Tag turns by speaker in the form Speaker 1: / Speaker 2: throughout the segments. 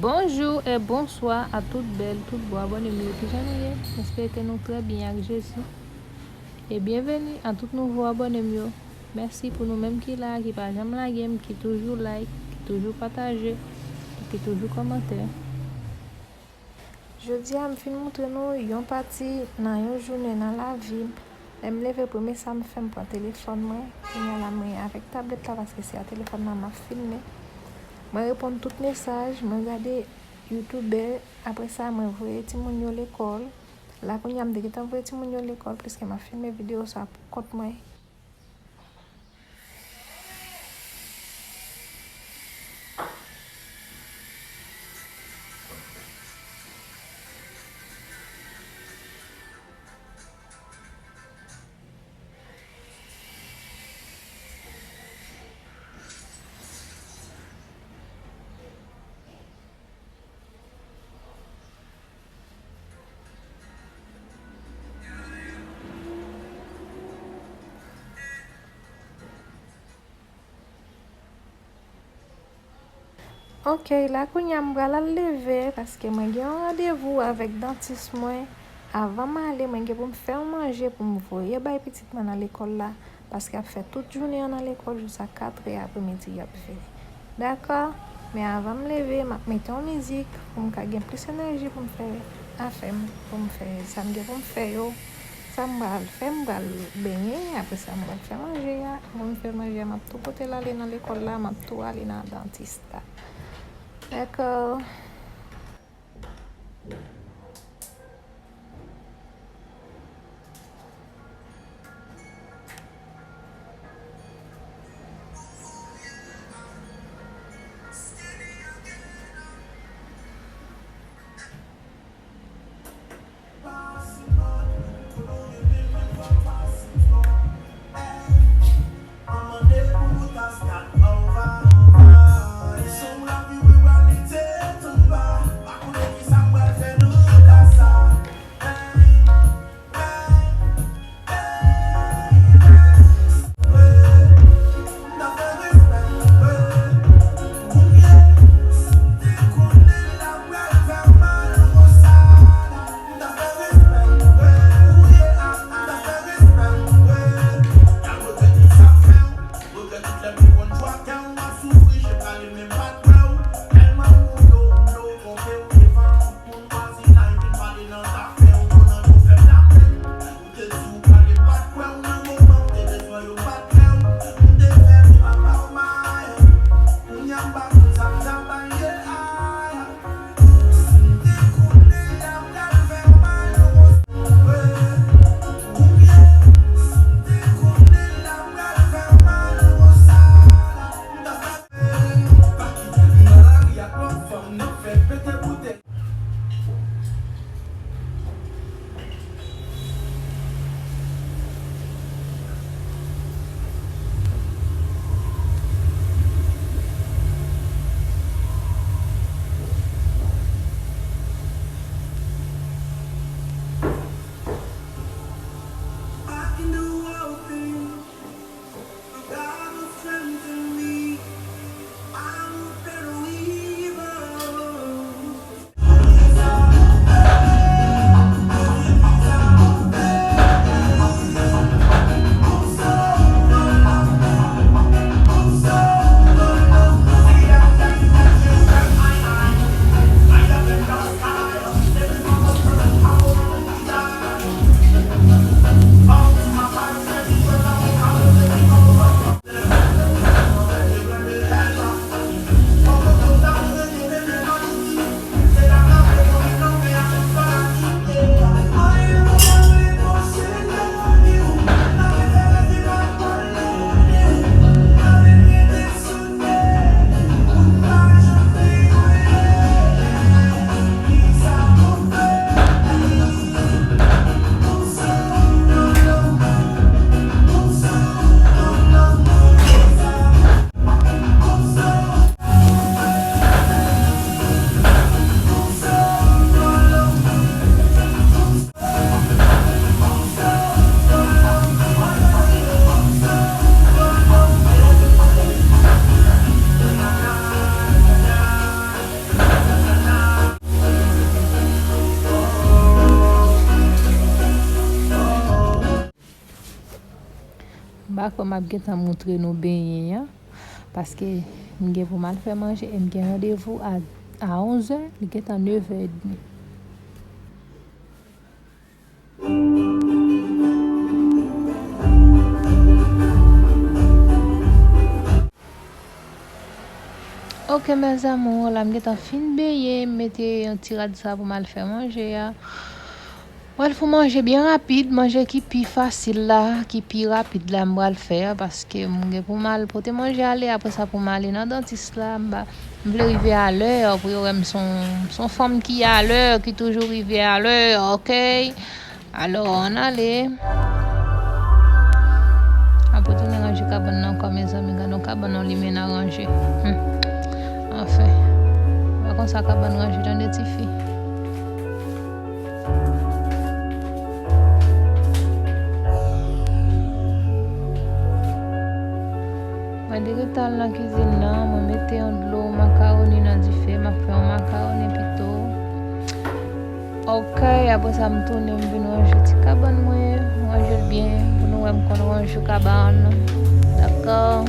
Speaker 1: Bonjour et bonsoir à toutes belles, toutes beaux abonnés qui j'en j'espère que nous très bien avec Jésus. Et bienvenue à tous nouveaux abonnés. Merci pour nous-mêmes qui là, qui pas jamais la game, qui toujours like, qui toujours partager, qui toujours commenter. Je dis à me film montrer nous yon parti dans une journée dans la ville. Je me lève pour ça me fait prendre téléphone moi, la main avec tablette là parce que c'est un téléphone là m'a filmé. Je réponds tout message, je regarde YouTube, après ça, je envoie Timonio l'école. Là, quand je me dis que je envoie Timonio l'école, puisque je filmé vidéo ça pour moi. Ok, là, quand je me lever parce que j'ai un rendez-vous avec le dentiste. Avant d'aller, je vais me faire manger pour me voir. Je vais petit à l'école là parce qu'il a fait toute journée dans l'école jusqu'à 4h après-midi. D'accord? Mais avant de me lever, je mets en musique pour me gagner plus d'énergie pour me faire affaire, pour me faire ça, pour me faire ça, me faire baigner, après ça, me faire manger, je me faire manger, je tout côté là dans l'école là, je tout aller dans le dentiste. D'accord. là, faut m'a geta montrer nous baigner parce que m'gè pour mal faire manger et m'gè rendez-vous à 11h, il est à 9h30. Ok mes amours, là m'gè fin baigner, mettez un petit de ça pour mal faire manger. Il faut manger bien rapide, manger qui plus facile là, qui plus rapide là, moi le faire parce que pour mal pour te manger aller après ça pour mal aller dans dentiste là, je veux arriver à l'heure pour son femme qui est à l'heure, qui toujours arrive à l'heure, OK? Alors on allait. Après tout ranger cabane non comme mes amis, donc cabane on lui à ranger. Enfin, va comme ça cabane ranger dans des petites filles. Je vais dans la cuisine, je vais mettre de l'eau, macaroni dans du feu, je vais faire un macaroni plutôt. Ok, après ça, je tourne, je vais manger petit cabane, manger bien, pour nous manger cabane. D'accord.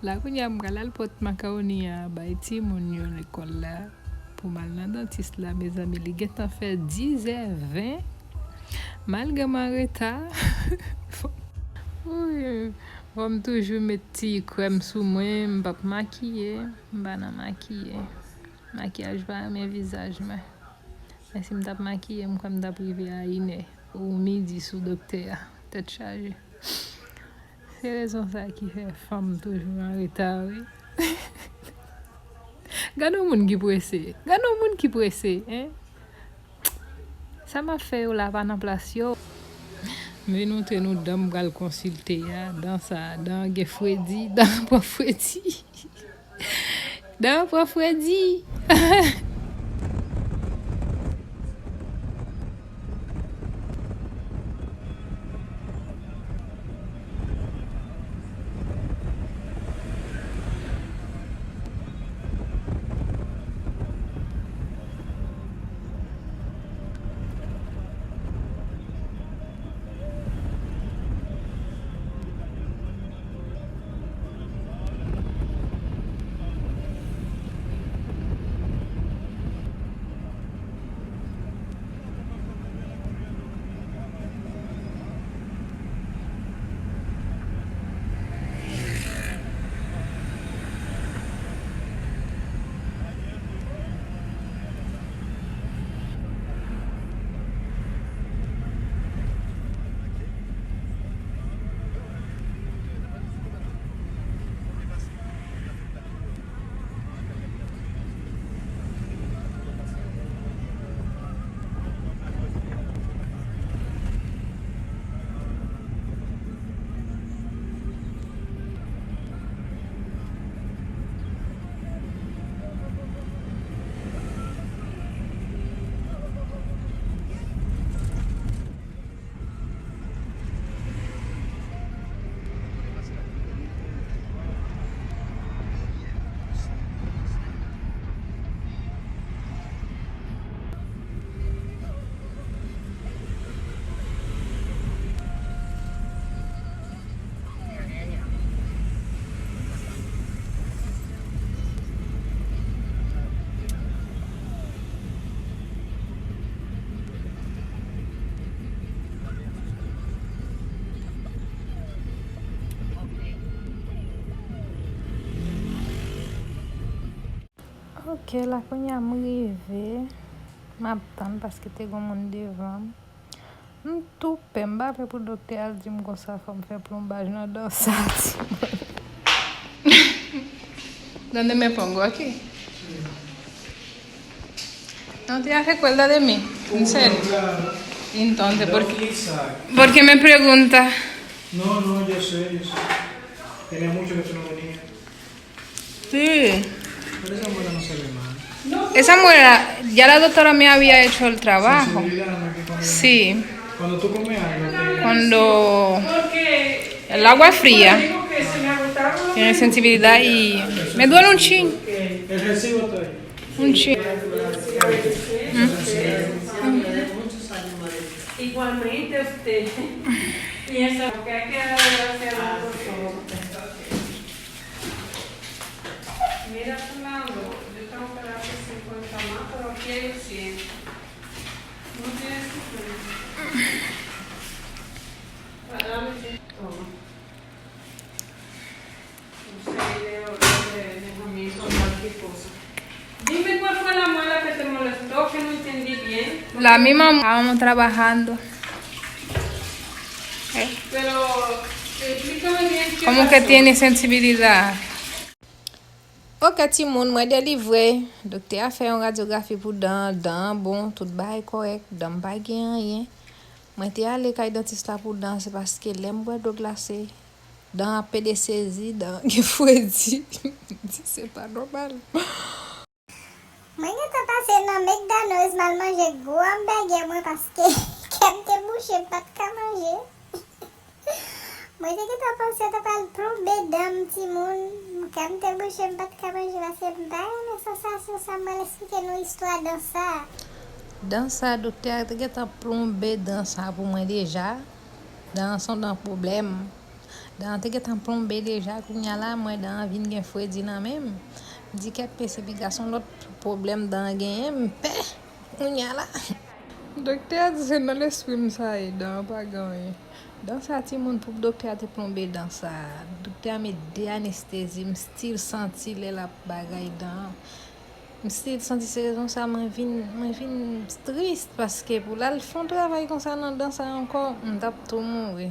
Speaker 1: Là, quand y a un pot macaroni à Baïti, mon yo l'école là, pour mal dans dentiste là, mes amis, les gars t'en fait 10h20, malgré mon retard. Oui, je toujours mettre petit crème sous moi, je pas maquiller, je pas maquiller. Maquillage pas mes visages, mais si je tape maquiller, je comme tape privé à Iné ou midi sous docteur, tête chargée. C'est raison ça qui fait femme toujours en retard. Gade au monde qui pressé. Gade au monde qui pressé, hein? Ça m'a fait la pas en place yo. Mais nous dame gal consulter dans ça dans Freddy, dans Prof Freddy. Dans Prof Freddy. Ok, la konya m rive. M'attend parce que te gon moun devant. Tout pe mba fe pour docteur di m kon sa faut me faire plombage dans dorsal.
Speaker 2: ¿Dónde me pongo? Aquí. ¿No te recuerdas de mí? ¿En serio?
Speaker 3: Claro.
Speaker 2: Entonces,
Speaker 3: Isaac.
Speaker 2: ¿por qué me preguntas?
Speaker 3: No, yo sé. Tenía mucho que tú no venías.
Speaker 2: Sí.
Speaker 3: Pero esa muela no se ve mal.
Speaker 2: Esa muela, ya la doctora me había hecho el trabajo.
Speaker 3: Sensibilidad, ¿no? Que
Speaker 2: Sí.
Speaker 3: cuando tú comes algo,
Speaker 2: Cuando el agua es fría, tiene sensibilidad y me duele un chin.
Speaker 3: el recibo está ahí.
Speaker 2: Un chin.
Speaker 4: Igualmente usted piensa que hay que hacer algo solo. Mira, Fernando, yo tengo que darte 50 más, pero aquí hay 100. No tienes 50. Dame 100. Toma. No sé, de cualquier cosa. Dime cuál fue la muela que te molestó, que no entendí bien.
Speaker 2: La misma estábamos trabajando.
Speaker 4: Pero explícame bien qué
Speaker 2: Como
Speaker 4: pasó.
Speaker 2: que tiene sensibilidad.
Speaker 1: Ok, ti moun, mwen delivre. Docteur a fait une radiographie pour dents, bon, tout bail correct, dents pas gen rien. Mwen te allé kay dentiste là pour dents, c'est parce que l'aime boire d'eau glacée. Dents a pédé saisi, dents qui fouedi. C'est pas normal.
Speaker 5: Mwen gen te pase nan McDonald's mal manje gwo hamburger mwen paske kem te bouche pat ka manje. Mwen te gen te pense te pal plombe dam ti moun, kem te bouche pat ka manje paske mba yon sensasyon sa mwen explike nou histoire dan sa.
Speaker 1: Dans ça, docteur te get plombé dans ça pour moi déjà. Dans son dans problème. Dans te get plombé déjà kounya la moi dans vin gen fouedi nan même. Di que perspiration l'autre problème dans gen pe. Kounya la. Docteur c'est dans l'esprit ça et dans pas gagné. Dans ça ti moun pour docteur te plombé dans ça. Docteur me dé anesthésie, me style senti la bagay dans. Mstil senti se rezon sa mwen vin triste paske pou la l fon travay kon sa nan dan sa ankon mdap tou mouri.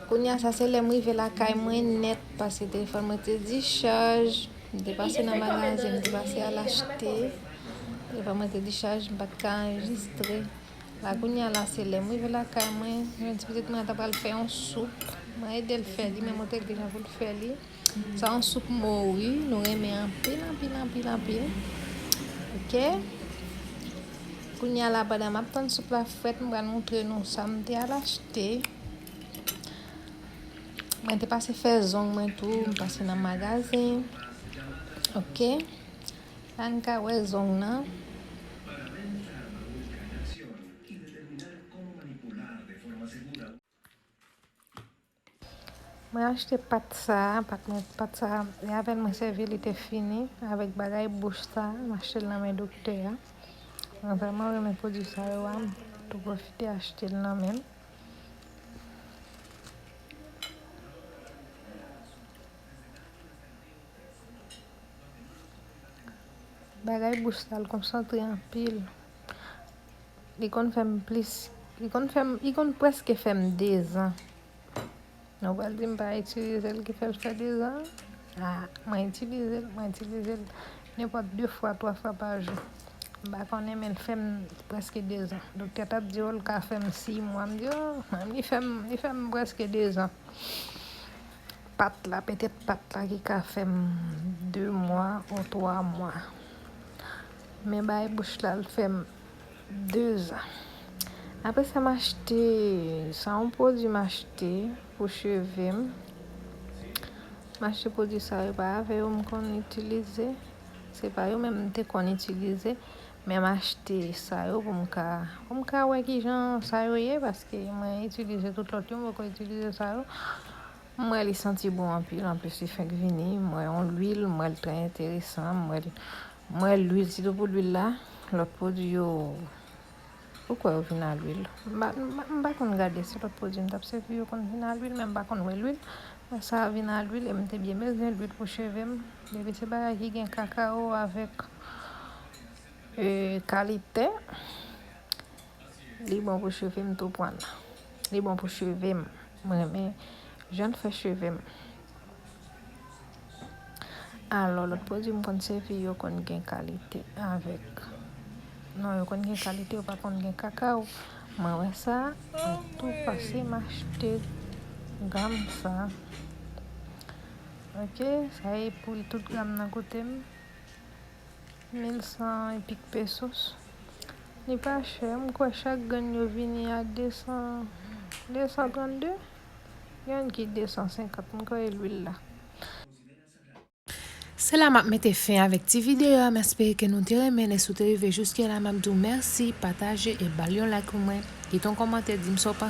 Speaker 1: Kounya sa se lem rive la kay mwen net paske telefon mwen te di charge. Mte pase nan magazin, mte pase al achete. Telefon mwen te di charge, mbat ka enregistre. La kounya la se lem rive la kay mwen, mwen ti pete mwen tapal fè yon soup. Mwen ede l fè li, men motek deja pou l fè li. Sa yon soup mouri, nou reme an pil. Ok, kounya la badan map tan soup la fèt mwen montre nou sa mte al achete. Mwen te pase fè zong mwen tou, mwen pase nan magazin. Ok, an ka wè zong nan. Mwen achete pat sa, e aven mwen servi li te fini, avek bagay bouche sa, mwen achete l nan men doktor. Mwen vreman wè men produit sa yo am, tou profite achete l nan men. Bagay bouche sa, l konsantre an pil. Li kon fèm plis, li kon preske fèm 2 ans. Nou wal di mpa itilize l ki fèl fè 2 ans. Mwen itilize l nepot 2 fois, 3 fois par jour. Mba konen men fèm preske 2 ans. Doktor tap di l ka fèm 6 mois. Mdi li fèm preske 2 ans. Pat la, peut-être pat la ki ka fèm 2 mois ou 3 mois. Men bay bouche la l fèm 2 ans. Apre sa m'achete, sa un produit m'achete pour cheveux. M'achete produit sa yo pa ave yo m'kon utilize. C'est pas yo même te kon utilize. Mais m'achete sa yo pou m'ka wè ki jan sa yo ye parce que mwen utilize tout l'autre yo, mwen kon utilize sa yo. Mwen li senti bon en plus li fèk vini, mwen on l'huile, mwen li très intéressant, mwen l'huile, si pour l'huile là, l'autre produit yo. Pourquoi au final l'huile? Mba kon gade si l'autre produit m'tap servi yo kon final l'huile, même pas kon wè l'huile. Ça vient à l'huile et m'te bien besoin l'huile pour cheveux. Debe se bagay ki gen cacao avec qualité. Les bons pour cheveux me tout prendre. Les bons pour cheveux mais je ne fais cheveux. Alors l'autre produit me kon servi yo kon gen qualité avec non yo kon gen qualité ou pas kon gen cacao. Mais ouais ça tout passé m'acheter gamme ça. OK, ça est pour toute gamme dans côté 1100 et pique pesos. N'est pas cher, quoi chaque gagne yo vini à 232. Il y a un qui 250 quoi l'huile là.
Speaker 6: C'est la map mette fin avec cette vidéo. J'espère que nous t'aimez, mais si vous avez jusqu'à la map, merci, partagez et balion like pour moi. Et ton commentaire, dis-moi